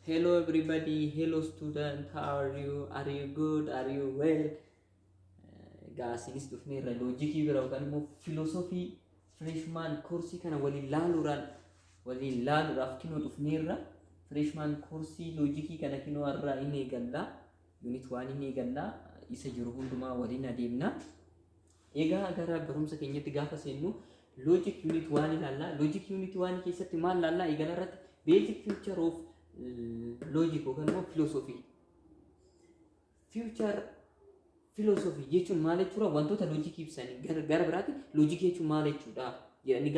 Hello everybody, hello student, how are you? Are you good? Are you well? Gaasinis dhufneerra loojikii bira yookaan immoo filoosofii freshman koorsii kana waliin laaluudhaaf kinoo dhufneerra. Freshman koorsii loojikii kana kinoo har'aa inni eegallaa. Unit waan inni eegallaa isa jiru hundumaa waliin adeemna. Egaa gara barumsa keenyatti gaafa seennu logic unit 1 ilaalla. Logic unit 1 keessatti maal ilaalla? Eegala irratti basic feature of logic yookaan immoo philosophy. Future philosophy jechuun maal jechuudha? Wantoota logic ibsanii gara biraatti logic jechuun maal jechuudha? Jedhanii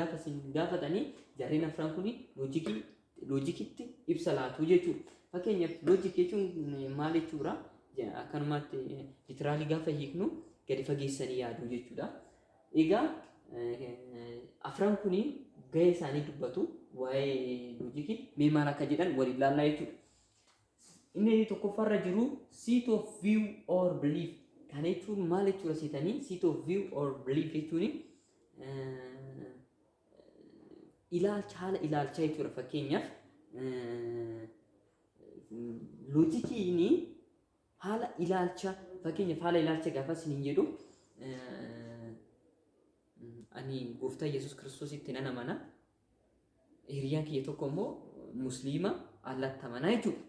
gaafatanii jarreen afran kuni logikitti ibsa laatu jechuudha. Fakkeenyaaf logic jechuun maal jechuudha? Akkanumatti literally gaafa hiiknu gadi fageessanii yaaduu jechuudha. Egaa afran kuni gahee isaanii dubbatu waa'ee loojikii mee maal akka jedhan waliin ilaallaa jechuudha. Inni tokkoffaarra jiru seat of view or belief. Kana jechuun maal jechuudha seetanii? Seat of view or belief jechuun haala ilaalchaa jechuudha. Fakkeenyaaf loojikiin haala ilaalcha gaafa isiniin jedhu ani gooftaa Yesuus Kiristoos itti nan amana. Hiriyaan kiyya tokko immoo musliima Allaatti amanaa jechuudha.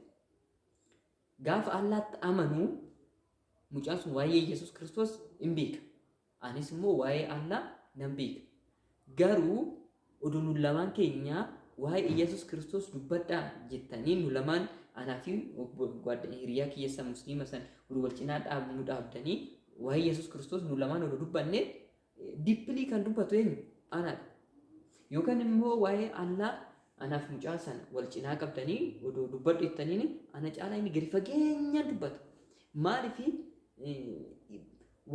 Gaafa Allaatti amanu mucaan sun waa'ee Yesuus Kiristoos hin beeka. Anis immoo waa'ee Allah nan beeka. Garuu oduu nu lamaan keenya waa'ee Yesuus Kiristoos dubbadhaa jettanii nu lamaan anaa fi hiriyaa kiyya musliima san wal cinaa dhaabdanii waa'ee Yesuus Kiristoos nu lamaan oduu dubbanne deeply kan dubbatu eenyu? Anaadha. Yookaan immoo waa'ee Allah anaaf mucaa sana wal cinaa qabdanii oduu dubbadhu jettaniin ana caalaa inni gadi fageenyaan dubbata. Maaliif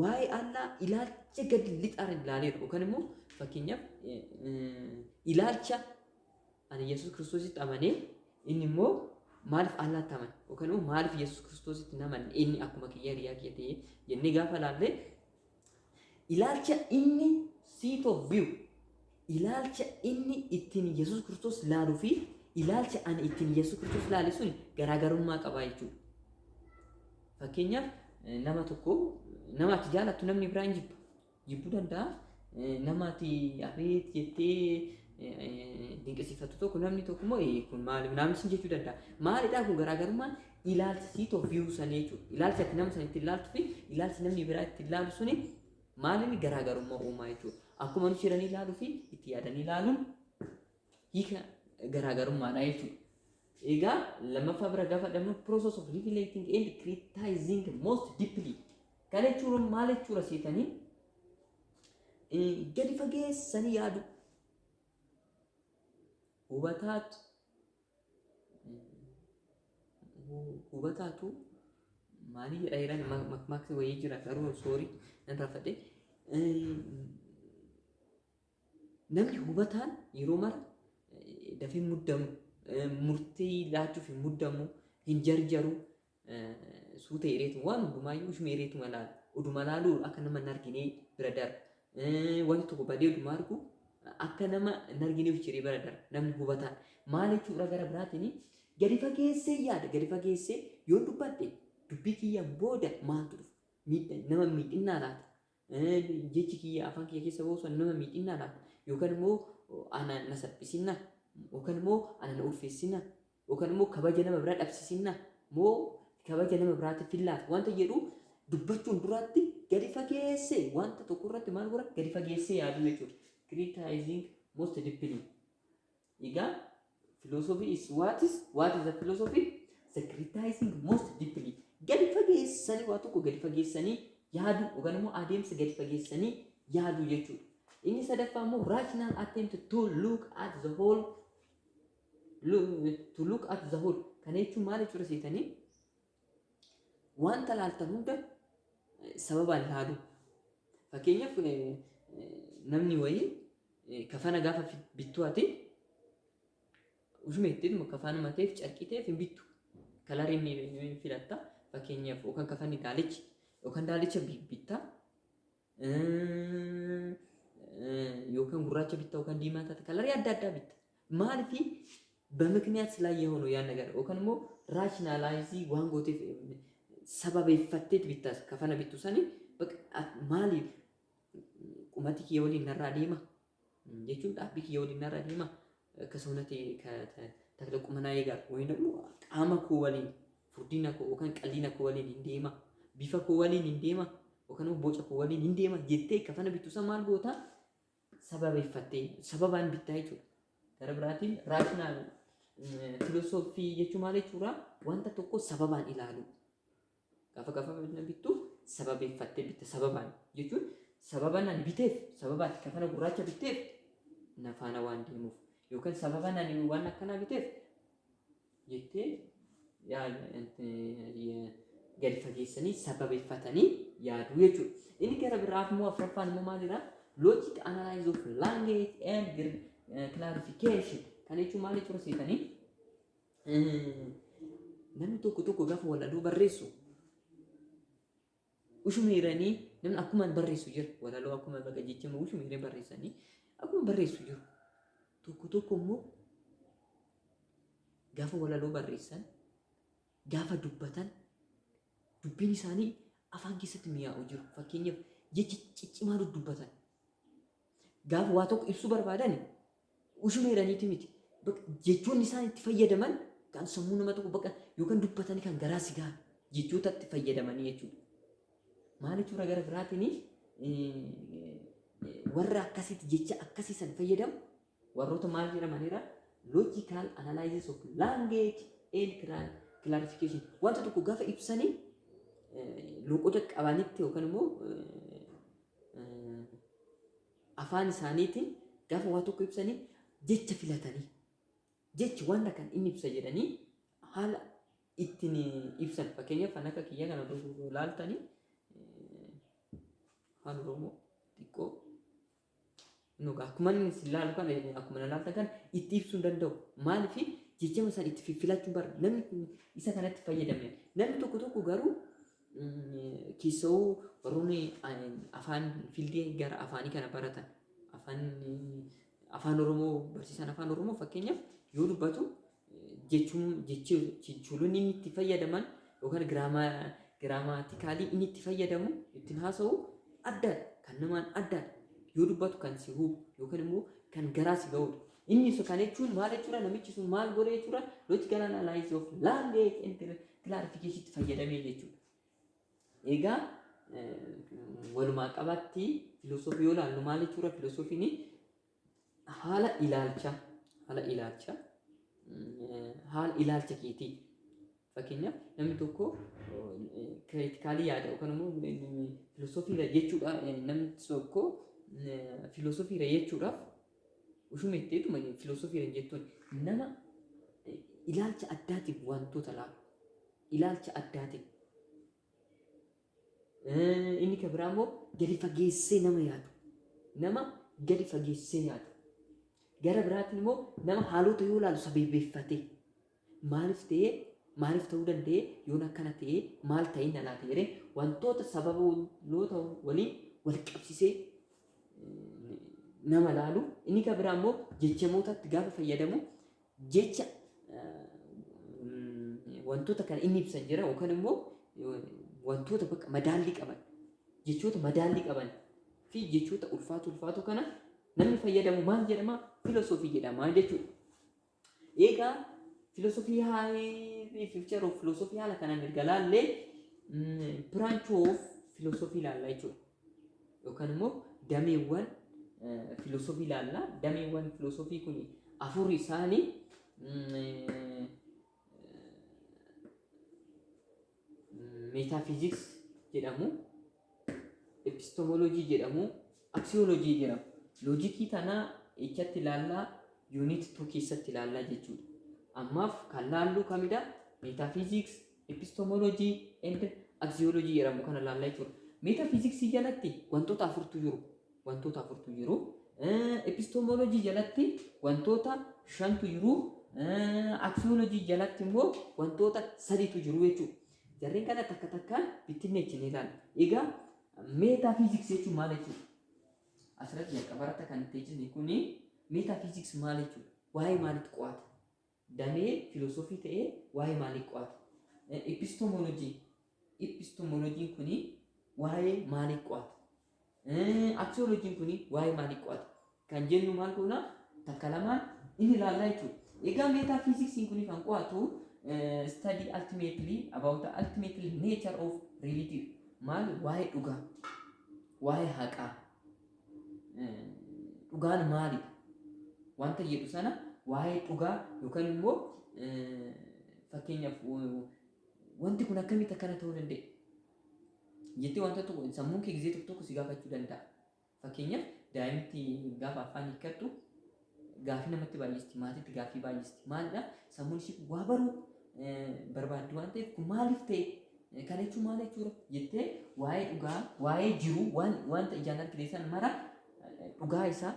waa'ee Allah ilaalcha gadi lixaan ilaaleera yookaan immoo fakkeenyaaf ilaalcha ani Yesuus Kiristoositti amanee inni immoo maaliif Allaatti amane yookaan immoo maaliif Yesuus Kiristoositti namanne inni akkuma kiyya hiriyaa kiyya ta'ee jennee gaafa ilaalle ilaalcha inni seat of view ilaalcha inni ittiin Yesuus Kiristoos laaluu fi ilaalcha ani ittiin Yesuus Kiristoos laale sun garaagarummaa qaba jechuudha. Fakkeenyaaf nama tokko nama ati jaalattu namni biraan jibbuu danda'a. Nama ati abeet jettee dinqisiifattu tokko namni tokko immoo kun maaliif namni sin jechuu danda'a. Maalidhaa kun garaagarummaan ilaalcha seat of view sanii jechuudha. Ilaalcha ati nama sana ittiin laaltu fi ilaalcha namni biraa ittiin laalu suni maaliin garaagarummaa uumaa jechuudha. Akkuma nuti jedhanii ilaaluu fi itti yaadanii ilaaluun hiika garaagarummaadha jechuudha. Egaa lammaffaa bira gaafa dhabnu process of revelating and criticizing most deeply. Kana jechuun maal jechuudha seetanii gadi fageessanii yaadu. Hubataatu maalii jedha jedhan makmaksi wayii jira garuu soorii nan raffadhe. Namni hubataan yeroo mara dafee muddamu murtii laachuuf hin muddamu hin jarjaru suuta hiriyeetu waan hundumaayyuu ishuma hiriyeetu malaala. Oduma laaluu akka nama hin arginee bira darba. Wanti tokko badee oduma argu akka nama hin argineef ciree bira darba. Namni hubataan maal jechuudha gara biraatiin gadi fageessee yaada. Gadi fageessee yoo dubbadhe dubbii kiyya booda maaltu dhufu? Nama miidhinnaa laata? Jechi kiyya afaan kiyya keessa boosu nama miidhinnaa laata? Yookaan immoo ana na salphisinna? Yookaan immoo ana na ulfeessinna? Yookaan immoo kabaja nama biraa dhabsisinna? Moo kabaja nama biraatiif hin laata? Wanta jedhu dubbachuun duraatti gadi fageessee wanta tokko irratti maal godha? Gadi fageessee yaaduu jechuudha. Criticizing most deeply. Egaa philosophy is what is the philosophy? The criticizing most deeply. Gadi fageessanii waa tokko gadi fageessanii yaadu yookaan immoo adeemsa gadi fageessanii yaadu jechuudha. Inni sadaffaa immoo rational attempt to look at the whole. Kana jechuun maal jechuudha seetanii wanta laaltan hunda sababaan laalu. Fakkeenyaaf namni wayii kafana gaafa bittu ati ushuma ittiin kafana mateef carqii ta'eef hin bittu. Kalarii filatta fakkeenyaaf yookaan kafanni daalicha bitta yookaan gurraacha bitta yookaan diimaa taate kalarii adda addaa bitta. Maaliif በምክንያት ስላየኸው ነው ያን ነገር ኦከን ሞ ራሽናላይዚ ዋን ጎቴፍ ሰበቤፈቴት ቢታስ ከፈነ ቢቱ ሰኒ በቃ ማሊ ቁመቲ የወሊ ነራ ዲማ jechuun dhaabbii kiyya waliin narra deema akkasumas takla qumanaa eegaa wayii ደግሞ qaama koo waliin furdina koo yookaan qal'ina koo waliin hin deema bifa koo waliin hin deema yookaan boca koo waliin hin deema jettee kafana bittusa maal goota sababeeffattee sababaan bittaa jechuudha. Gara biraatiin raashinaal filosoofii jechuun maal jechuudha wanta tokko sababaan ilaalu gaafa bittu sababeeffattee bitta sababaan jechuun sababan ani biteef sababaatti kafana gurraacha biteef nafaana waan deemuuf yookaan sababan ani waan akkana biteef jettee gadi fageessanii sababeeffatanii yaaduu jechuudha. Inni gara biraaf immoo afuraffaan immoo maalidha? Logic analysis of language and clarification. Kan jechuun maal jechuudha seetanii namni tokko gaafa walaloo barreessu ushumeeranii namni akkuma barreessu jira walaloo akkuma baga jechamu ushumeeree barreessanii akkuma barreessu jiru tokko immoo gaafa walaloo barreessan gaafa dubbatan dubbiin isaanii afaan keessatti mi'aawu jiru. Fakkeenyaaf jechi ciccimaa dubbatan gaafa waa tokko ibsuu barbaadan ushumeeraniiti miti jechoonni isaan itti fayyadaman kan sammuu nama tokko bakka yookaan dubbatanii kan garaa sigaa jechoota itti fayyadamanii jechuudha. Maal jechuudha gara biraatiin warra akkasitti jecha akkasiisan fayyadamu warroota maal jedhamanidha? Logical analysis of language and clarification. Wanta tokko gaafa ibsanii loqoda qabanitti yookaan immoo afaan isaaniitiin gaafa waa tokko ibsanii jecha filatanii jechi wanta kan inni ibsa jedhanii haala ittiin ibsan. Fakkeenyaaf kan akka kiyya kana laaltanii afaan Oromoo xiqqoo nuga akkuma inni silaalu kan akkuma laalta kan itti ibsuu danda'u maaliif jechama san itti filachuun bar namni isa kanatti fayyadamne namni tokko garuu keessoo warroonni afaan fiildii gara afaanii kana baratan afaan Oromoo barsiisan afaan Oromoo fakkeenyaaf yoo dubbatu jechuun inni itti fayyadaman yookaan giraamaatikaalii inni itti fayyadamu ittiin haasa'u adda kan namaan adda yoo dubbatu kan si hubu yookaan immoo kan garaa si ga'udha. Inni sun kan jechuun maal jechuudha namichi sun maal godhe jechuudha logical analysis of language and clarification itti fayyadamee jechuudha. Egaa walumaa qabatti filosoofii yoo ilaallu maal jechuudha filosoofiin haala ilaalcha keetii. Fakkeenyaaf namni tokko kriitikaalii yaada yookaan immoo filosoofiidha jechuudha. Namni tokko filosoofiidha jechuudhaaf ushumetteetuma filosoofiidha jettuun nama ilaalcha addaatiin wantoota laalu ilaalcha addaatiin inni kan biraa immoo gadi fageessee nama yaadu gara biraatiin immoo nama haalota yoo laalu sababeeffatee maaliif ta'uu danda'e yoon akkana ta'e maal ta'e na laata jedhee wantoota sababoota waliin wal qabsisee nama laalu. Inni kan biraa immoo jechamootatti gaafa fayyadamu jecha wantoota kan inni ibsan jira yookaan immoo wantoota bakka madaallii qaban jechoota madaallii qaban fi jechoota ulfaatu kana namni fayyadamu maal jedhama? Filosoofii jedhama jechuudha. Egaa filosoofii future of filosoofii haala kanaan erga laallee branch of filosoofii ilaalla jechuudha. Yookaan immoo dameewwan filosoofii ilaalla. Dameewwan filosoofii kun afur isaanii metaphysics jedhamu, epistemology jedhamu, axiology jedhamu. Loojikii tanaa echatti ilaallaa unit 2 keessatti ilaallaa jechuudha. Ammaaf kan laallu kamidha? Metaphysics, epistemology and axiology jedhamu kana ilaallaa jechuudha. Metaphysics jalatti wantoota afurtu jiru. Epistemology jalatti wantoota 5tu jiru. Axiology jalatti immoo wantoota 3tu jiru jechuudha. Jarreen kana takkaan bittinneechine ilaalla. Egaa metaphysics jechuun maal jechuudha? Asirratti jalqabarratti kan ta'e kuni metaphysics maal jechuudha? Waa'ee maalitti qo'ata? damee filosoofii ta'ee waa'ee maalii qo'ata? Epistemolojiin kuni waa'ee maalii qo'ata? Aksiyooloojiin kuni waa'ee maalii qo'ata? Kan jennu maal goona? Takka lamaan inni ilaallaa jechuudha. Egaa metaphysics kuni kan qo'atu study ultimately about the ultimately nature of reality. Maal waa'ee dhugaa, waa'ee haqaa, dhugaan maalidha? Wanta jedhu sana waa'ee dhugaa yookaan immoo fakkeenyaaf wanti kun akkamitti akkana ta'uu danda'a? Jettee wanta tokko sammuun kee gizee tokko si gaafachuu danda'a. Fakkeenyaaf daa'imti gaafa afaan hiikkattu gaafii namatti baay'isti, maatiitti gaafii baay'isti. Maalidha? Sammuun ishee waa baruu barbaaddu waan ta'eef kun maaliif ta'e? Kana jechuun maal jechuudha? Jettee waa'ee dhugaa, waa'ee jiruu, wanta ijaan argitan mara dhugaa isaa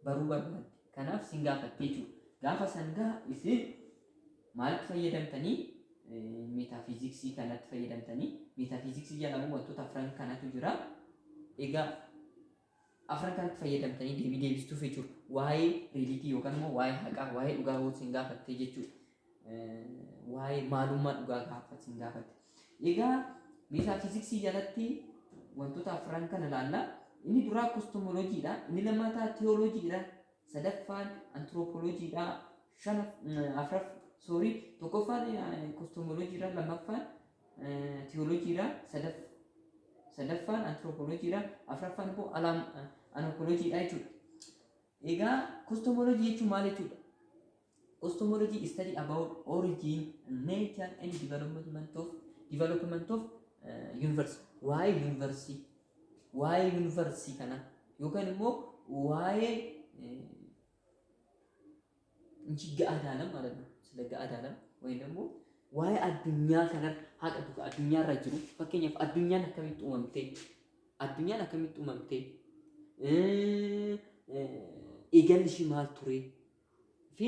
baruu barbaaddi. Kanaaf sin gaafatte jechuudha. Gaafa sangaa isin maalitti fayyadamtanii? Metaphysicsii kanatti fayyadamtanii. Metaphysicsii jedhamu wantoota afran kanatu jira. Egaa afran kanatti fayyadamtanii deebistuuf jechuudha. Waa'ee realitii yookaan immoo waa'ee haqaa, waa'ee dhugaa hoo sin gaafatte jechuudha. Waa'ee maalummaa dhugaa gaafa sin gaafatte. Egaa metaphysicsii jalatti wantoota afran kana ilaalla. Inni duraa cosmologiidha, inni lammataa theologiidha, sadaffaan anthropologiidha, tokkoffaan cosmologiidha, lammaffaan theologiidha, sadaffaan anthropologiidha, afraffaan immoo anthropologiidha jechuudha. Egaa cosmology jechuun maal jechuudha? Cosmology is study about origin, nature and development of universe. Waa'ee universe kana yookaan immoo waa'ee ga'aadhaan ማለት ነው ስለ ገአዳለም ወይም ደግሞ ዋይ አዱኛ ከነር ሀቀቱ አዱኛ ራጅሩ ፈከኛፍ አዱኛን አከሚጡ መምቴ ኤገልሽ ማል ቱሬ ፊ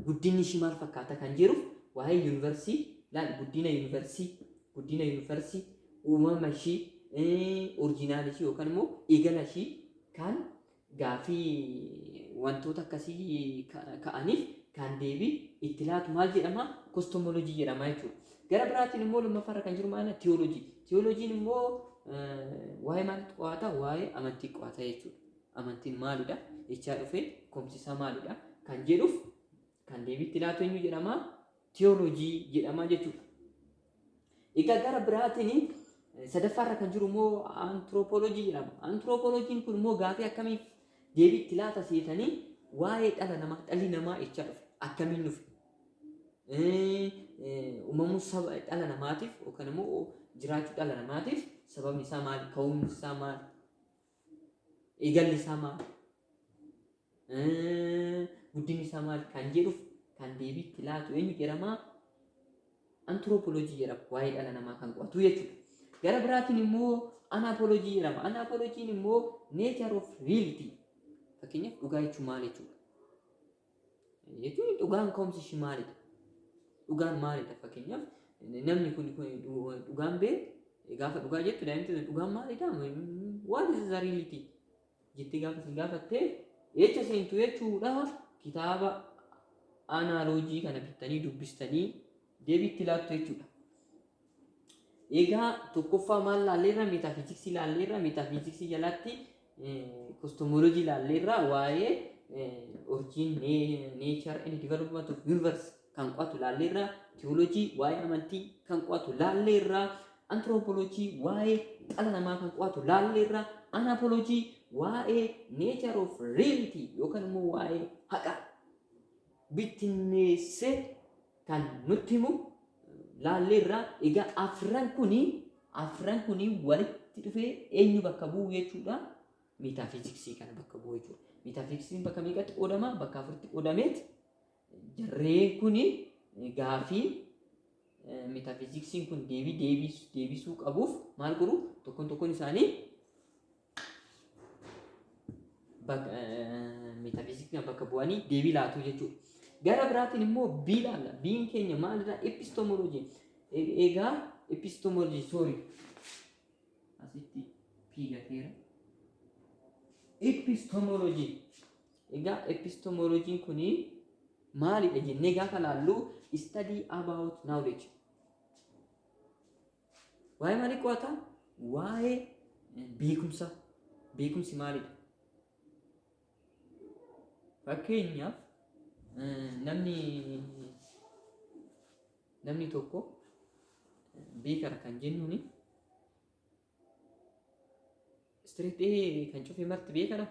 ጉዲንሽ ማል ፈካታ ካንጀሩፍ ዋይ ዩኒቨርሲቲ ላል ጉዲና ዩኒቨርሲቲ ኡማማሺ ኦሪጂናሊቲ yookaan immoo eegalashi kan gaafii wantoota akkasii ka'aniif kan deebii itti laatu maal jedhama? Cosmology jedhama jechuudha. Gara biraatiin immoo lammaffaarra kan jiru maal? Theology. Theology'n immoo waa'ee maal qo'ata? Waa'ee amantii qo'ata jechuudha. Amantiin maalidha? Jechaa dhufee komsisaa maalidha? Kan jedhuuf kan deebii itti laatu eenyu jedhama? Theology jedhama jechuudha. Egaa gara biraatiin sadaffaarra kan jiru immoo anthropology jedhama. Anthropology'n kun immoo gaafii akkamiif deebii itti laata seetanii waa'ee dhalli namaa jechaa dhufe akkamiin dhufe uumamuu dhala namaatiif yookaan immoo jiraachuu dhala namaatiif sababni isaa maali? Ka'umsi isaa maali? Eegalli isaa maali? Guddinni isaa maali? Kan jedhuuf kan deebii itti laatu eenyu jedhama? Anthropology jedhama. Waa'ee dhala namaa kan qo'atu jechuudha. Gara biraatiin immoo anthropology jedhama. Anthropology'n immoo nature of reality. Fakkeenyaaf dhugaa jechuun maal jechuudha? Jechuun dhugaan ka'umsi ishii maalidha? Dhugaan maalidha? Fakkeenyaaf namni kun dhugaan gaafa dhugaa jettu daa'imti dhugaan maalidha? What is the reality? Jettee gaafa sin gaafattee jecha seentu jechuudha. Kitaaba analoojii kana bittanii dubbistanii deebii itti laattu jechuudha. Egaa tokkoffaa maal laalleerra? Metaphysicsii laalleerra. Metaphysicsii jalatti cosmology laalleerra. Waa'ee origin, nature and development of universe kan qo'atu laalleerra. Theology waa'ee amantii kan qo'atu laalleerra. Anthropology waa'ee dhala namaa kan qo'atu laalleerra. Anthropology waa'ee nature of reality yookaan immoo waa'ee haqa bittinneessee kan nutti himu laalleerra. Egaa afran kuni walitti dhufee eenyu bakka bu'u jechuudha? Metaphysicsii kana bakka bu'u jechuudha. Metaphysicsii bakka meeqatti qoodama? Bakka afuritti qoodameet jarreen kuni gaafii metaphysicsii kun deebisuu qabuuf maal godhu? Tokkoon isaanii metaphysicsii bakka bu'anii deebii laatu jechuudha. Gara biraatiin immoo bii laalla. Biin keenya maalidha? Epistemology. Egaa epistemology asitti piigateera. Epistemology. Egaa epistemology'n kuni maalidha jennee gaafa laallu study about knowledge. Waa'ee maalii qo'ata? Waa'ee beekumsa. Beekumsi maalidha? Fakkeenyaaf namni tokko beekara kan jennuuni straight A kan cufe marti beekara?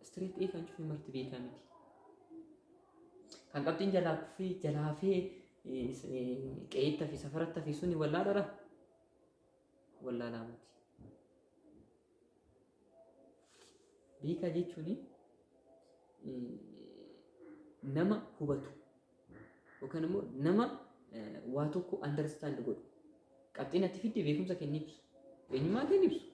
Straight A kan cufe marti beekaa miti. Kan qabxiin jalaa kufee jalaa fi qe'eettaa fi safarattaa fi suni wallaalaadha? Wallaalaa miti. Beekaa jechuun nama hubatu yookaan immoo nama waa tokko understand godhu. Qabxiin ati fidde beekumsa kenni ibsu. Eenyummaa kenni ibsu.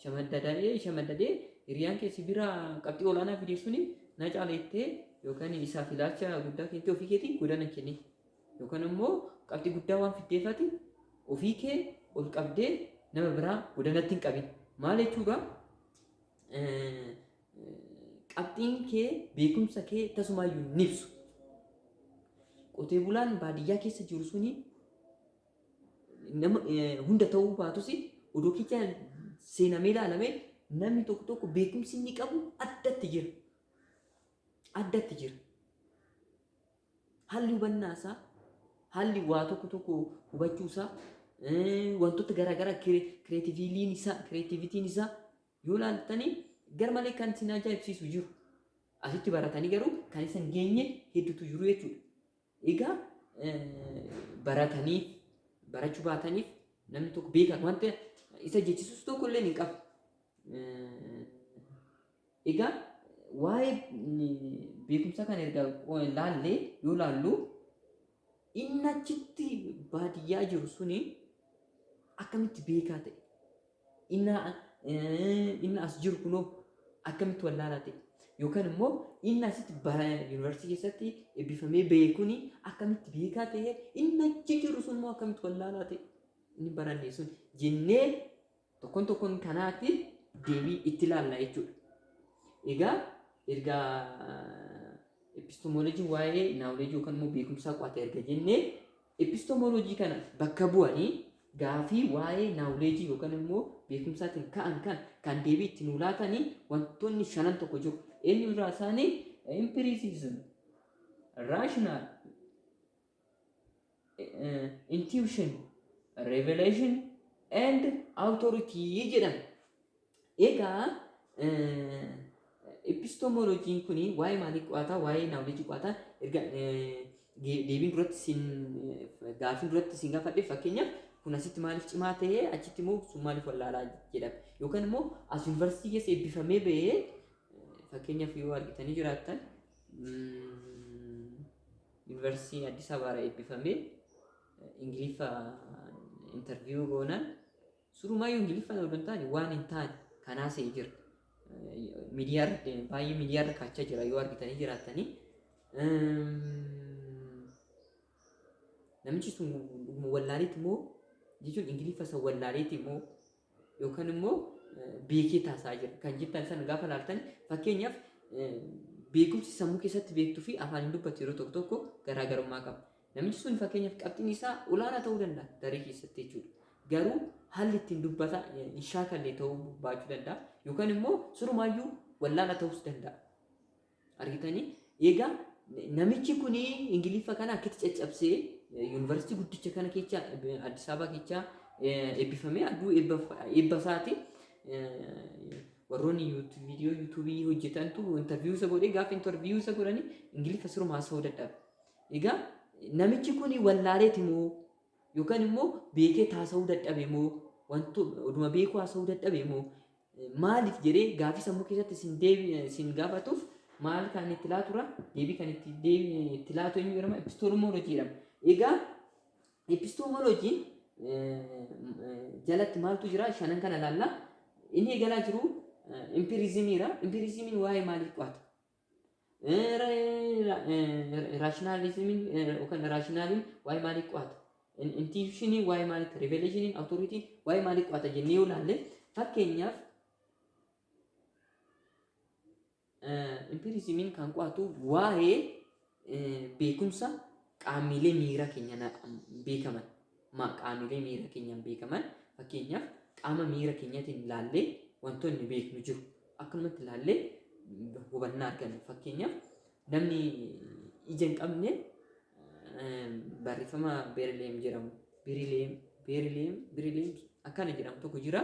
Shamaddadee hiriyaan keessi bira qabxii olaanaa fide suni na caaleettee yookaan isaaf ilaalcha guddaa keettee ofii keetiin godhana kenni. Yookaan immoo qabxii guddaa waan fiddeefati ofii kee ol qabdee nama biraa godhanatti hin qabin. Maal jechuudha? Qabxiin kee beekumsa kee tasumaayyuu ni ibsu. Qotee bulaan baadiyyaa keessa jiru suni nama hunda ta'uu baatus odoo keessa seenamee ilaalamee namni tokko beekumsi inni qabu addatti jira. Addatti jira. Haalli hubannaa isaa, haalli waa tokko hubachuu isaa, wantoota garaagaraa kireetivitiin isaa yoo ilaaltanii garmalee kan isin ajaa'ibsiisu jiru. Asitti baratanii garuu kan isin geenye hedduutu jiru jechuudha. Egaa barataniif barachuu baataniif namni tokko beekan wanta isa jechisus tokko illee hin qabu. Egaa waa'ee beekumsa kana erga laallee yoo laallu inni achitti baadiyyaa jiru suni akkamitti beekaa ta'e? Inni as jiru kunoo akkamitti wallaalaa ta'e? Yookaan immoo inni asitti yuunivarsiitii keessatti eebbifamee beekuun akkamitti beekaa ta'e? Inni achi jiru sun immoo akkamitti wallaalaa ta'e? Inni baranne sun jennee tokkoon kanaatti deebii itti ilaalla jechuudha. Egaa erga epistemoloojii waa'ee naawuleejii yookaan immoo beekumsaa qo'ata erga jennee epistemoloojii kana bakka bu'anii gaafii waa'ee naawuleejii yookaan immoo beekumsaatiin ka'an kan deebii itti nuu laatanii wantoonni shanan tokko jiru. Eenyu irraa isaanii empiricism, rational, intuition, revelation and authority jedhama. Egaa epistemolojiin kuni waa'ee maalii qo'ata? Waa'ee naawuleejii qo'ata. Erga deebiin duratti gaafiin duratti sin gaafadhe fakkeenyaaf kun asitti maaliif cimaa ta'ee achitti immoo sun maaliif wallaalaa jedhama. Yookaan immoo as yuunivarsiitii keessa eebbifamee ba'ee fakkeenyaaf yoo argitanii jiraattan yuunivarsiitii Addis Abaabaa eebbifamee Ingiliffa interviyuu goonan surumaayyuu Ingiliffaan odoo hin taane waan hin taane kanaasee jira. Baay'ee miidiyaarra kaachaa jira yoo argitanii jiraattanii. Namichi sun wallaaleeti immoo jechuun Ingiliffa isa wallaaleeti immoo yookaan immoo beekee taasaa jira. Kan jettan sana gaafa laaltan fakkeenyaaf beekumsi sammuu keessatti beektuu fi afaan hin dubbatu yeroo tokko garaagarummaa qaba. Namichi sun fakkeenyaaf qabxiin isaa olaanaa ta'uu danda'a daree keessatti jechuudha. Garuu haalli ittiin dubbata hin shaakallee ta'uu baachuu danda'a yookaan immoo surumaayyuu wallaalaa ta'uus danda'a. Argitanii? Egaa namichi kuni Ingiliffa kana akkitti caccabsee yuunivarsiitii guddicha kana keessa Addis Ababaa keessa eebbifamee aduu eebba isaati. Warroonni viidiyoo yuutuubii hojjetantu interviyuu isa godhee gaafa interviyuu isa godhanii Ingiliffa suruma haasa'uu dadhabe. Egaa namichi kuni wallaaleeti moo yookaan immoo beekee taasisuu dadhabe moo wantoota oduma beekuu haasa'uu dadhabe moo maaliif jedhee gaafii sammuu keessatti sin gaafatuuf maal kan itti laatura deebii kan itti laatu eenyu jedhama epistemoloojii jedhama. Egaa epistemoloojiin jalatti maaltu jira shanan kana laalla. Inni eegalaa jiru empirizimiidha. Empirizimiin waa'ee maalii qo'ata? Raashinaalizimiin yookaan raashinaaliin waa'ee maalii qo'ata? Intuitionii waa'ee maaliiti? Revelationiin authoritiin waa'ee maalii qo'ata jennee yoo ilaalle fakkeenyaaf Impirizimiin kan qo'atu waa'ee beekumsa qaamilee miira keenya beekaman qaamilee miira keenyaan beekaman fakkeenyaaf qaama miira keenyatiin ilaallee wantoonni beeknu jiru akkanumatti ilaallee hubannaa arganna. Fakkeenyaaf namni ija hin qabne barreeffama Beerliyeem jedhamu Beerliyeem akkana jedhamu tokko jira.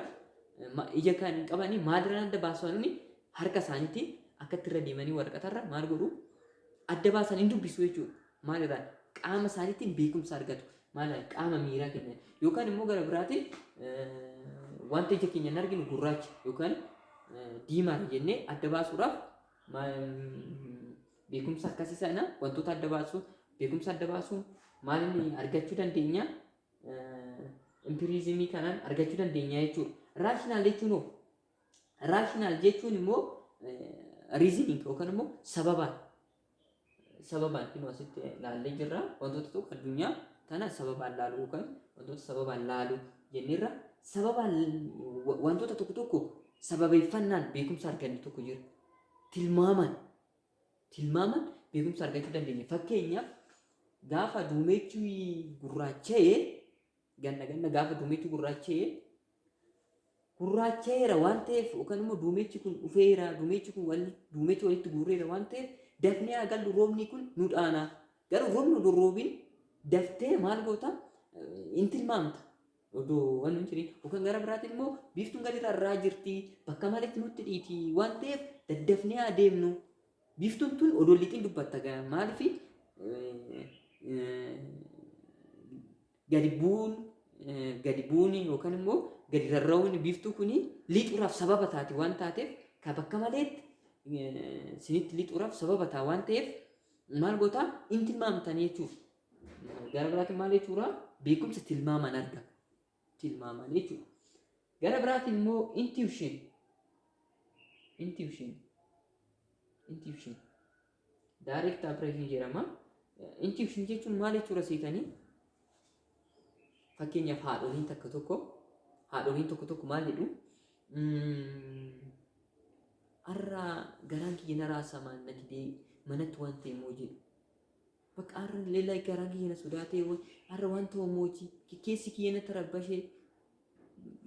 Ija kan hin qabani maalirraa adda baasanii harka isaaniitiin akkatti irra deemanii waraqatarra maal godhu adda baasanii dubbisu jechuudha. Maalirraa qaama isaaniitiin beekumsa argatu. Maal qaama miiraa keenya yookaan immoo gara biraatiin wanta ija keenya hin arginu gurraacha yookaan diimaa jennee adda baasuudhaaf beekumsa akkasii sana wantoota adda baasu beekumsa adda baasuun maal inni argachuu dandeenya impirizimii kanaan argachuu dandeenya jechuudha. Raashinaal jechuun immoo riiziniing yookaan immoo sababaan kun asitti ilaallee jirra wantoota tokko addunyaa kana sababaan laalu yookaan wantoota sababaan laalu jenneerra sababaan wantoota tokko sababeeffannaan beekumsa arganne tokko jira. Tilmaamaan beekumsa argachuu dandeenya. Fakkeenyaaf gaafa duumechi gurraacha'ee ganna gaafa duumechi gurraacha'eera waan ta'eef yookaan immoo duumechi kun dhufeera duumechi walitti guurreera waan ta'eef dafnee agallu roobni kun nu dhaana. Garuu roobni dorroobiin daftee maal goota in tilmaamta. Odoo waan hin jirin yookaan gara biraatiin immoo biiftuun gadi irraa jirti bakka malitti nutti dhiiti waan ta'eef daddafnee adeemnu. Biiftuun tun odoo lixiin dubbatta maaliif gadi bu'uun yookaan immoo gadi rarra'uun biiftuu kuni lixuudhaaf sababa taati waan taateef ka bakka maleetti sinitti lixuudhaaf sababa taa waan ta'eef maal goota in tilmaamtanii jechuudha. Gara biraatiin maal jechuudha beekumsa tilmaamaan argama. Tilmaamaan jechuudha. Gara biraatiin immoo intuition. Direct apprehension jedhama. Intuition jechuun maal jechuudha seetanii? Fakkeenyaaf haadholiin tokko maal jedhu? Har'a garaan kiyya na raasamaan na didee manatti waan ta'e moo jedhu. Bakka har'a leellaa garaan kiyya na sodaatee har'a waan ta'u mootii keessi kiyya na tarabbashee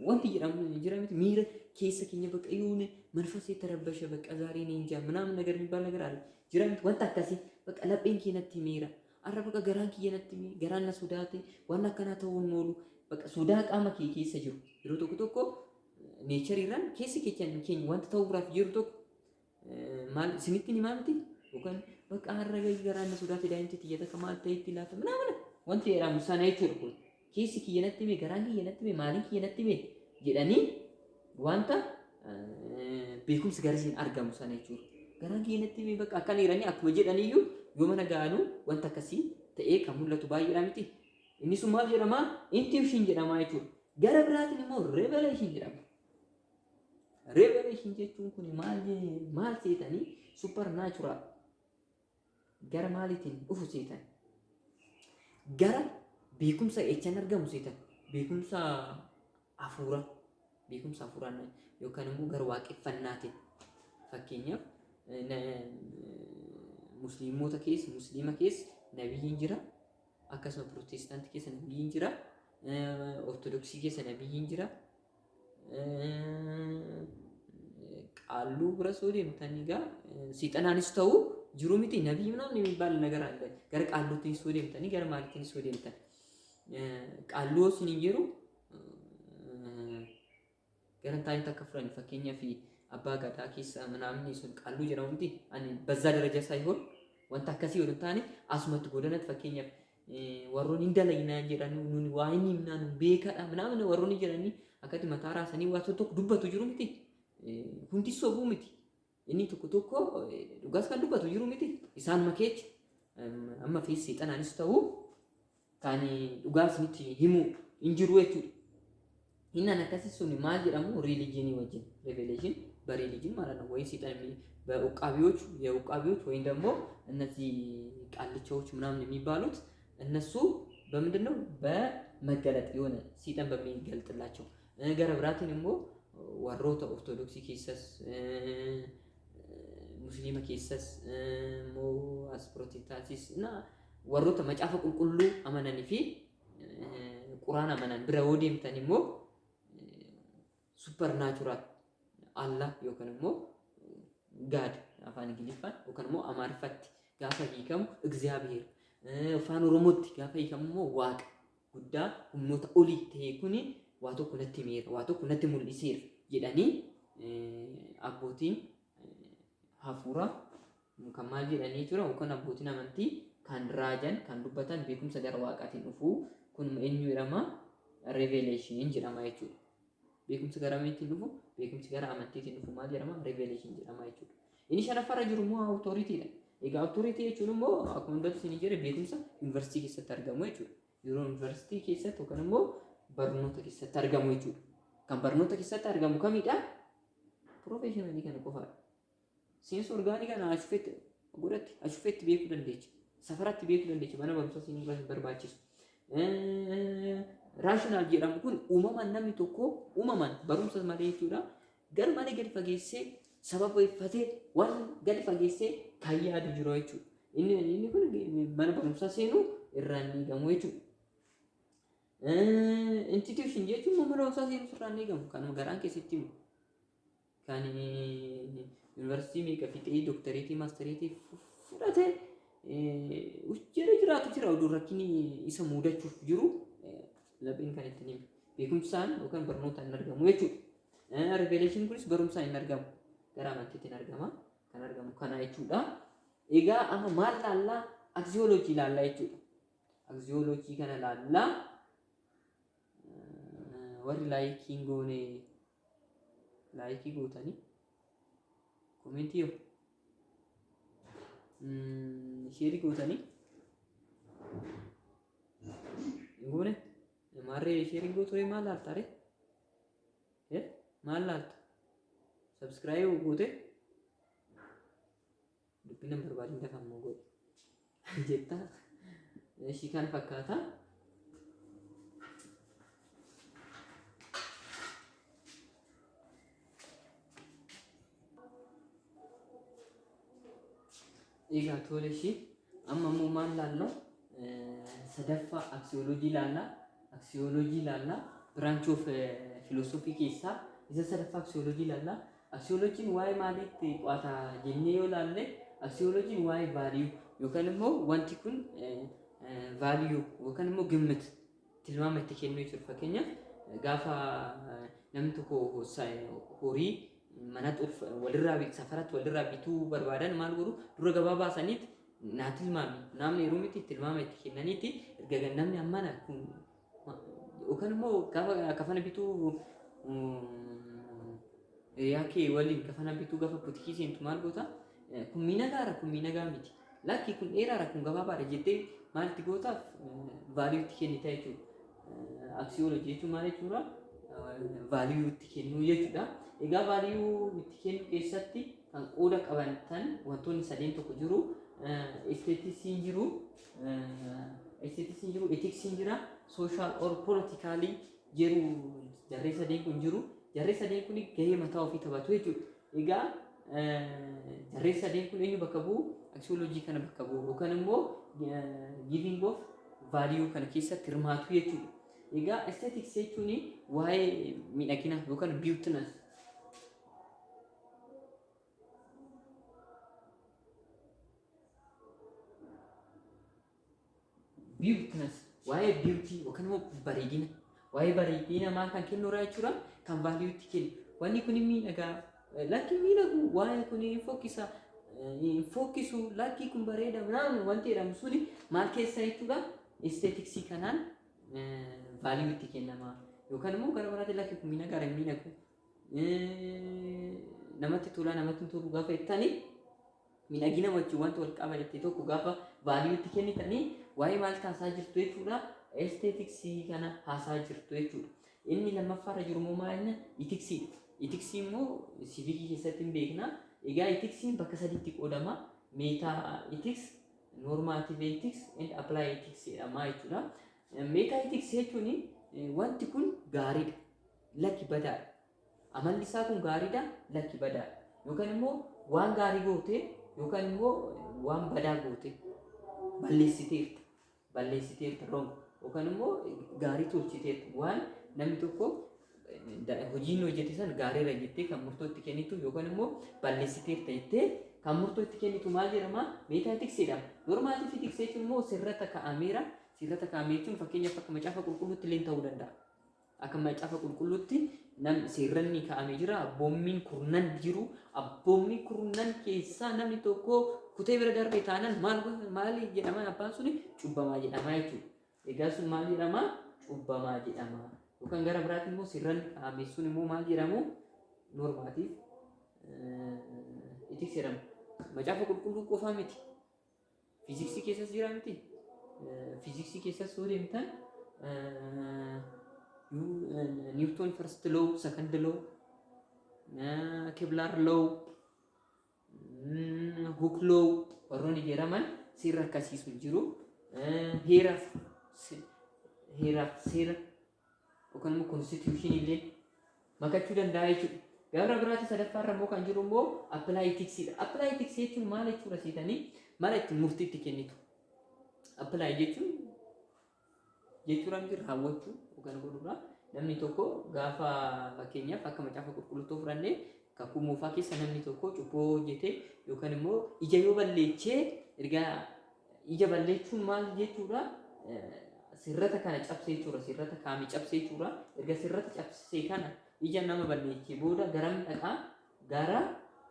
wanti jedhamu jira miti miira keessa keenya bakka yuune manfasee tarabbashe bakka zaaree ni injaa ምናምን ነገር የሚባል ነገር አለ jira miti wanta akkasii bakka lapheen kiyya natti miira har'a bakka garaan kiyya natti miira garaan na sodaate waan akkanaa ta'uu hin oolu bakka sodaa qaama kee keessa jiru yeroo tokko neechariirraan keessi keenya wanta ta'uu biraaf jiru tokko maal isinitti ni maalti yookaan bakka har'a garaan na sodaate daa'imti tiyyata akka maal ta'etti laata ምናምን wanti jedhamu sana jechuudha kun keessi kiyya natti mee garaan kiyya natti mee maaliin kiyya natti mee jedhanii wanta beekumsi garasiin argamu sana jechuudha. Garaan kiyya natti mee bakka akkan jiranii akkuma jedhaniyyuu yoo mana gaanu wanta akkasii ta'ee kan mul'atu baay'eedha miti. Inni sun maal jedhama? Intuition jedhama jechuudha. Gara biraatiin immoo revelation jedhama. Revelation jechuun kun maal seetanii supernatural gara maaliitiin dhufu seetan? Gara beekumsa echaan argamu seetan beekumsa hafuuraan yookaan immoo gara waaqeffannaatiin fakkeenyaaf musliima keessa nabiyyiin jira akkasuma pirootestaantii keessa nabiyyiin jira ortodoksii keessa nabiyyiin jira qaalluu bira soo deemtan egaa siixanaanis ta'uu jiru miti nabiyyi ምናምን የሚባል ነገር አለ gara qaalluutiin soo deemtanii gara maaliitiin soo deemtan qaalluu siniin jiru garantaan takka furan fakkeenyaaf abbaa gadaa keessa ምናምን sun qaalluu jedhamu miti ani በዛ ደረጃ ሳይሆን wanta akkasii yoo taane asumatti godhanatti fakkeenyaaf warroonni hin dalaginaa jedhan nuni waa inni himnaa nu beekadha ምናምን warroonni jedhanii akkatti mataa raasanii waa tokko dubbatu jiru miti hundi sobuu miti inni tokko dhugaas kan dubbatu jiru miti isaan makeecha amma fi seexanaanis ta'uu kan dhugaas miti himu hin jiru jechuudha. Innan akkasii sun maal jedhamu ሪሊጂን ወጅን ሬቬሌሽን በሪሊጂን ማለት ነው ወይ ሲጠን የውቃቢዎች ወይም ደግሞ እነዚህ ቃልቻዎች ምናምን የሚባሉት እነሱ በምንድነው በመገለጥ የሆነ ሲጠን በሚገልጥላቸው ነገር ብራትን ደግሞ ወሮተ ኦርቶዶክስ ኬሰስ musliima keessas immoo as pirotestaantis na warroota macaafa qulqulluu amananii fi quraan amanan bira yoo deemtan immoo supernatural Allah yookaan immoo God afaan Ingiliffaan yookaan immoo Amaariffatti gaafa hiikamu እግዚአብሔር afaan Oromootti gaafa hiikamu immoo waaqa guddaa humnoota olii ta'e kuni waa tokko natti himeera waa tokko natti mul'iseera jedhanii abbootiin hafuura kan maal jedhanii jira yookaan abbootiin amantii kan raajan kan dubbatan beekumsa gara waaqaatiin dhufuu kun eenyu jedhama revelation jedhama jechuudha. Beekumsa gara amantiitiin dhufu beekumsi gara amantiitiin dhufu maal jedhama revelation jedhama jechuudha. Inni shanaffaarra jiru immoo authorityidha. Egaa authority jechuun immoo akkuma duratti isin jedhe beekumsa yuunivarsiitii keessatti argamu jechuudha. Yeroo yuunivarsiitii keessatti yookaan immoo barnoota keessatti argamu jechuudha. Kan barnoota keessatti argamu kamidha? Professionally kana qofaadha. Seensa orgaanii kana ashufetti godhatti ashufetti beekuu dandeecha. Safaratti beekuu dandeecha. Mana barumsaa isin barbaachisu. Raashinaal jedhamu kun uumamaan namni tokko uumamaan barumsa malee jechuudha. Gar malee gadi fageessee sababa iffatee waan gadi fageessee kan yaadu jiru jechuudha. Inni kun mana barumsaa seenuu irraan eegamu jechuudha. Institution jechuun mana barumsaa seenuu irraan eegamu kan garaan keessatti himu. Kan yuunivarsiitii meeqa fixee dooktareetii maastereetii fudhatee hojjeta jiraatu jira oduu rakkinni isa muudachuuf jiru lapheen kan ittiin himu beekumsaan yookaan barnootaan hin argamu jechuudha. Revelation kunis barumsaan hin argamu gara amantiitiin argama kan argamu kana jechuudha. Egaa amma maal laallaa aksiyooloojii laallaa jechuudha. Aksiyooloojii kana laallaa warri laayikiin goone laayikii gootanii komentii yoo sheerii gootanii goone maarree sheerii gootu maal laalta re maal laalta subscribe goote dubbina barbaadin dafan moo godhe jetta ishii kan fakkaata. Egaa tole ishii amma immoo maal laallaa sadaffaa aksiyooloojii laallaa aksiyooloojii laallaa branch of philosophy keessaa isa sadaffaa aksiyooloojii laallaa. Aksiyooloojiin waa'ee maaliitti qo'ata jennee yoo laalle aksiyooloojiin waa'ee value yookaan immoo wanti kun value yookaan immoo gimmit tilmaama itti kennuu jechuudha. Fakkeenyaaf gaafa namni tokko horii mana walirraa safaratti walirraa bituu barbaadan maal godhu dura gabaa baasaniiti naa tilmaami namni yeroo miti tilmaama itti kennaniiti erga namni ammana kun yookaan immoo gaafa kafana bituu yaakee waliin kafana bituu gaafa butikii seentu maal goota kun miinagaa miti lakki kun dheeraadha kun gabaabaadha jettee maal itti gootaaf vaaliyuu itti kennita jechuudha. Aksiyooloojii jechuun maal jechuudha? Vaaliyuu itti kennuu jechuudha. Egaa vaaliyuu itti kennuu keessatti kan qooda qaban wantoonni sadeen tokko jiru. Esteetisiin jiru, etiksiin jira, social or politically jiru jarree sadeen kun jiru. Jarree sadeen kun gahee mataa ofii taphatu jechuudha. Egaa jarree sadeen kun eenyu bakka bu'u? Aksiyooloojii kana bakka bu'u yookaan immoo giving of value kana keessatti hirmaatu jechuudha. Egaa aesthetics jechuun waa'ee miidhagina yookaan beautiness waa'ee beauty yookaan immoo bareedina waa'ee bareedina maal kan kennu irraa jechuudha kan value itti kennu. Wanni kun miidhagaa lakki miidhagu waa'ee kun fokkisu lakki kun bareeda naan wanti jedhamu suni maal keessa jechuudha aesthetics kanaan value itti kennama yookaan immoo gara biraatti lakki kun miidhagaa miidhagu namatti tola namatti tolu gaafa jettanii miidhagina wajjin wanti wal qabate tokko gaafa value itti kennitanii waa'ee maal taasaa jirtu jechuudha aesthetics kana haasaa jirtu jechuudha. Inni lammaffaarra jiru immoo maalina itiksii. Itiksii immoo siviikii keessatti hin beekna. Egaa itiksiin bakka sadiitti qoodama. Meta ethics, normative ethics and apply ethics jedhama jechuudha. Meta ethics jechuun wanti kun gaariidha lakki badaadha. Amalli isaa kun gaariidha lakki badaadha. Yookaan immoo waan gaarii goote yookaan immoo waan badaa goote balleessiteerta wrong yookaan immoo gaarii tolchiteerta waan namni tokko hojiin hojjete san gaariirra jettee kan murtoo itti kennitu yookaan immoo balleessiteerta jettee kan murtoo itti kennitu maal jedhama? Meetaatiksidha. Noormaatiifi tiksee jechuun immoo sirrata kaa'ameera. Sirrata kaa'amee jechuun fakkeenyaaf akka macaafa qulqulluutti illee ta'uu danda'a. Akka macaafa qulqulluutti sirranni kaa'amee jira. Abboommiin kurnan jiru. Abboommi kurnan keessaa namni tokko kutee bira darbee taanaan maal jedhama? Abbaan suni cubbamaa jedhama jechuudha. Egaa sun maal jedhama? Cubbamaa jedhama. Yookaan gara biraatti immoo sirranni kaa'amee sun immoo maal jedhamu? Noormaatiif itiks jedhama. Macaafa qulqulluu qofaa miti. Fiiziksii keessas jira miti. Fiiziksii keessas yoo deemtan Newton first law, second law, Kepler law, Hooke law warroonni jedhaman seera akkasiisu jiru. Heeraaf seera yookaan immoo constitution illee makachuu danda'a jechuudha. Gara biraatti sadaffaarra immoo kan jiru immoo apply ethics. Apply ethics jechuun maal jechuudha seetanii maal ittiin murtii itti kennitu? Apply jechuudha miti raawwachuu yookaan godhuudha. Namni tokko gaafa fakkeenyaaf akka macaafa qulqulluu fudhannee kakuu moofaa keessa namni tokko cubboo hojjete yookaan immoo ija yoo balleechee ergaa ija balleechuun maal jechuudha? Sirrata kana cabsee jechuudha. Sirrata kaamii cabsee jechuudha. Erga sirrata cabsee kana ija nama balleechee booda garam dhaqaa gara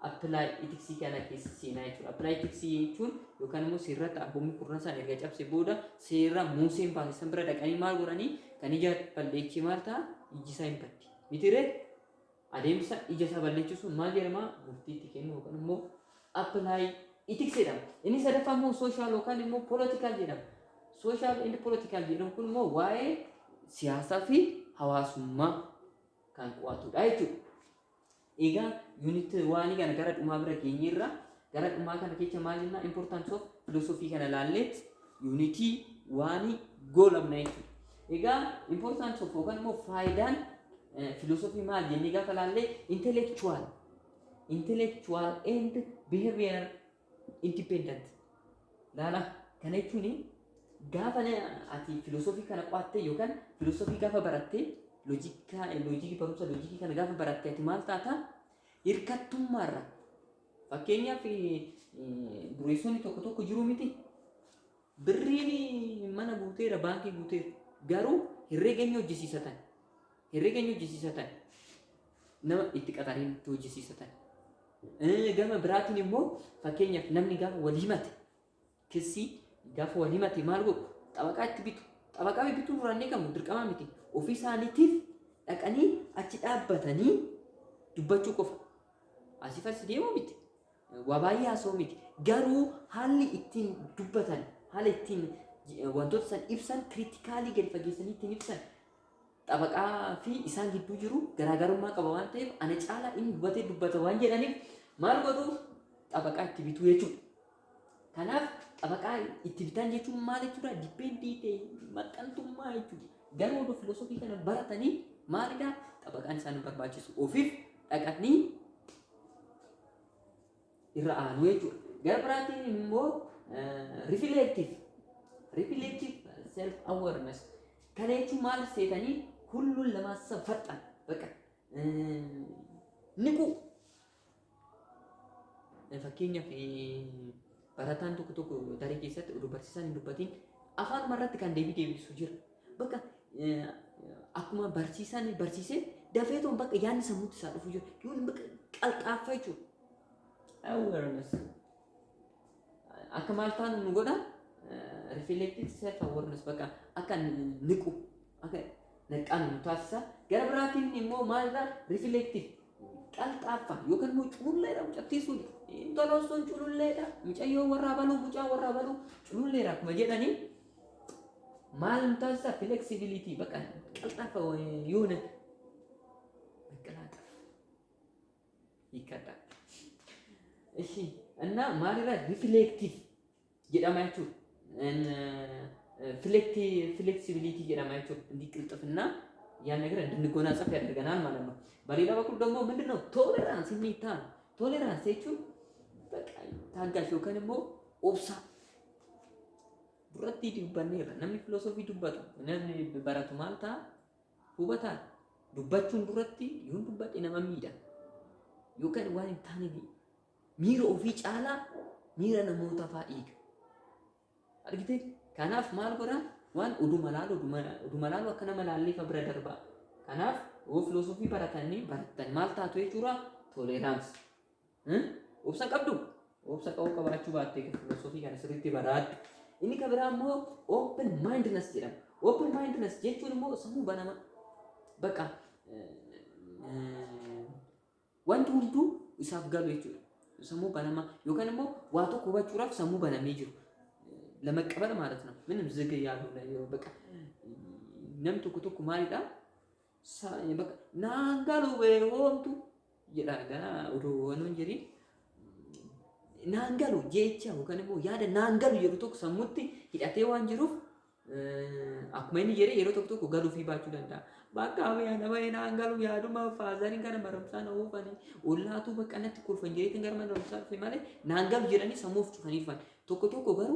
apply ethics kana keessa seenaa jechuudha. Apply ethics jechuun yookaan immoo sirrata abboommi kurnan isaan erga cabsee booda seera Museen baasisan bira dhaqanii maal godhanii kan ija balleechee maal ta'a? Iji isaa hin baddi. Mitiree adeemsa ija isaa balleechuu sun maal jedhama? Murtii itti kennu yookaan immoo apply ethics jedhama. Inni sadaffaa immoo social yookaan immoo political jedhama. Social and political jedhamu kun immoo waa'ee siyaasaa fi hawaasummaa kan qo'atudha jechuudha. Egaa unit waanii kana gara dhumaa bira geenyeerra gara dhumaa kana keessa maal jenna? Importance of philosophy kana laalleet unity waanii goolabna jechuudha. Egaa importance of yookaan immoo faayidaan philosophy maal jennee gaafa laallee intellectual and behavior independent laala kana jechuun gaafa ati philosophy kana qo'atte yookaan philosophy gaafa baratte loojikii barumsa loojikii kana gaafa baratte ati maal taata? Hirkattummaarra fakkeenyaaf dureessonni tokko jiru miti. Birriin mana guuteera baankii guuteera garuu herreeganya hojjisiisatan nama itti qaxareen hojjisiisatan. Gama biraatiin immoo fakkeenyaaf namni gaafa wal himate kissii gaafa wal himate maal godhu? Xabaqaa itti bitu. Xabaqaa bituun durannee qabu dirqama miti. Ofii isaaniitiif dhaqanii achi dhaabbatanii dubbachuu qofa. Asiif as deemu miti. Waa baay'ee haasa'u miti. Garuu haalli ittiin dubbatan, haala ittiin wantoota san ibsan kriitikaalii gadi fageessanii ittiin ibsan xabaqaa fi isaan gidduu jiru garaagarummaa qaba waan ta'eef ana caalaa inni dubbata waan jedhaniif maal godhu? Xabaqaa itti bituu jechuudha. Kanaaf xabaqaa itti bitan jechuun maal jechuudha? Dipeendii ta'e maxxantummaa jechuudha. Garuu oduu filosoofii kana baratanii maalidhaa? Xabaqaan isaan barbaachisu ofiif dhaqanii irra aanu jechuudha. Gara biraatiin immoo reflective self awareness kana jechuun maal seetanii ሁሉን ለማሰብ ፈጣን በቃ ንቁ fakkeenyaaf barataan tokko daree keessatti oduu barsiisaan hin dubbatiin afaan marratti kan deebisu jira. Bakka akkuma barsiisaan barsiisee dafeetoon bakka yaadni sammuutti isaa dhufu jira. Yoon bakka qalxaaffaa jechuudha. Awareness akka maal taanu nu godha? Reflective self awareness bakka akka niqu akka naqaan nu taasisa. Gara biraatiin immoo maalirraa reflective qalxaaffaa yookaan immoo cululleedha mucattiisuudha. Intoloon cululleedha. Mucayyoo warraa baluu mucaa warraa baluu cululleedha akkuma jedhanii maal nu taasisa? Flexibility bakka qalxaaffa yoona qalxaaffa hiikadha. እሺ እና ማለዳ ሪፍሌክቲቭ jedhamaችሁ ፍሌክሲቢሊቲ jedhamaችሁ እንዲቅልጥፍና ያን ነገር እንድንጎናጸፍ ያደርገናል ማለት ነው። በሌላ በኩል ደግሞ ምንድነው ቶለራንስ የሚታ ቶለራንስ እቹ taaggaaf yookaan immoo obsaa duratti dubbanneerra. Namni filosoofii dubbatu namni baratu maal ta'a hubataa dubbachuun duratti yoo dubbadhe nama miidha yookaan waan hin taane miira ofii caalaa miira namoota fa'aa dhiiga. Argitee kanaaf maal godhaa waan oduma laalu akka nama laalleefa bira darbaa. Kanaaf yoo filosoofii barattan maal taatu jechuudha toleeraansi. Obsa qabdu obsa qabaachuu baattee filosoofii kana sirriitti baraadhu. Inni kan biraa immoo open mindedness jedhama. Open mindedness jechuun immoo sammuu banama. Bakka wanti hunduu isaaf galu jechuudha. Sammuu banama yookaan immoo waa tokko hubachuudhaaf sammuu banamee jiru. ለመቀበል ማለት ነው። ምንም ዝግ ያልሆነ በቃ ነም ቶኮ ማሊዳ በቃ ናንጋሉ በሆንቱ ይላል ወዶ ወኑን ጀሪ ናንጋሉ ጄቻው ከነሞ ያደ ናንጋሉ የሩ ቶኮ ሰሙቲ ሂዳቴ ዋን ጅሩፍ አክመኒ ጀሪ የሩ ቶኮ ጋሉ ፊባቹ ደንዳ ባካ ያ ነባይ ናንጋሉ ያዱማ ፋዛሪን ከነ መረምሳ ነው ፈኒ ኦላቱ በቀነት ኩልፈን ጀሪ ተንገር መረምሳ ፈ ማለት ናንጋሉ ጀራኒ ሰሙፍ ጩፈኒ ፈን ቶኮ ገሩ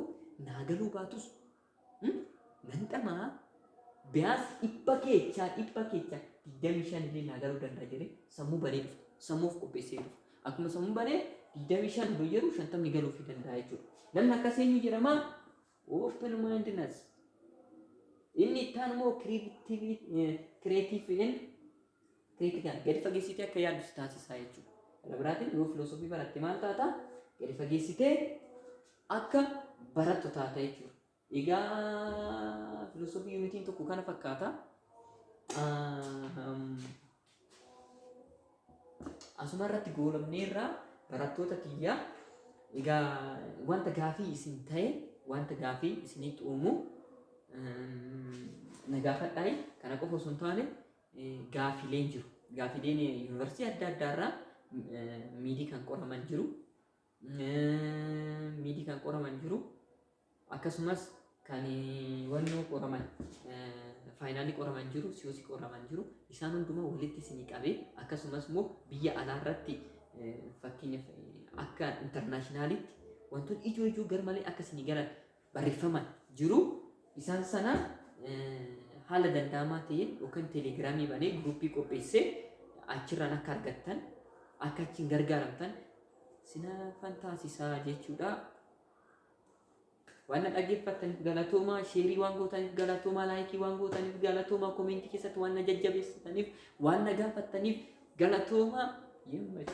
ናገሉ ባቱስ መንጠማ ቢያስ ኢፓኬቻ ዲደሚሻን ሊ ናገሩ ደንዳ ጀሪ ሰሙ በኔ ሰሙፍ ቆጴሴ አኩመ ሰሙ በኔ ዲደሚሻን ዶየሩ ሸንተም ሊገሉ ፊ ደንዳ አይቹ ለምን አከሰኙ ጀረማ ኦፕን ማይንድነስ ኢኒ ታንሞ ክሬቲቭ ኤንድ ክሪቲካል ገዲ ፈጌሲቴ ከያዱ ስታሲስ አይቹ ለብራቲን ዮ ፊሎሶፊ በራቲ ማልታታ ገዲ ፈጌሲቴ አካ barattu taata jechuudha. Egaa filosoofii yuunitiin tokko kana fakkaata. Asuma irratti goolabneerra barattoota kiyyaa egaa wanta gaafii isin ta'e wanta gaafii isinitti uumu na gaafadhaa. Kana qofa osoo hin taane gaafiileen jiru. Gaafiileen yuunivarsiitii adda addaarraa miidii kan qoraman jiru. Miidii kan qoraman jiru. Akkasumas kan wannoo qoraman faayinaalii qoraman jiru siyoosii qoraman jiru isaan hundumaa walitti isinii qabee akkasumas immoo biyya alaa irratti fakkeenyaaf akka intarnaashinaalitti wantoota ijoo garmalee akka isinii galan barreeffaman jiru isaan sana haala danda'amaa ta'een yookaan teelegiraamii banee guruupii qopheessee achirraan akka argattan akka achiin gargaaramtan sina fantaasisaa jechuudha. Wanna dhaggeeffattaniif galatoomaa sheerii waan gootaniif galatoomaa laayikii waan gootaniif galatoomaa koomentii keessatti waan na jajjabeessitaniif waan na gaafattaniif galatoomaa yemmuu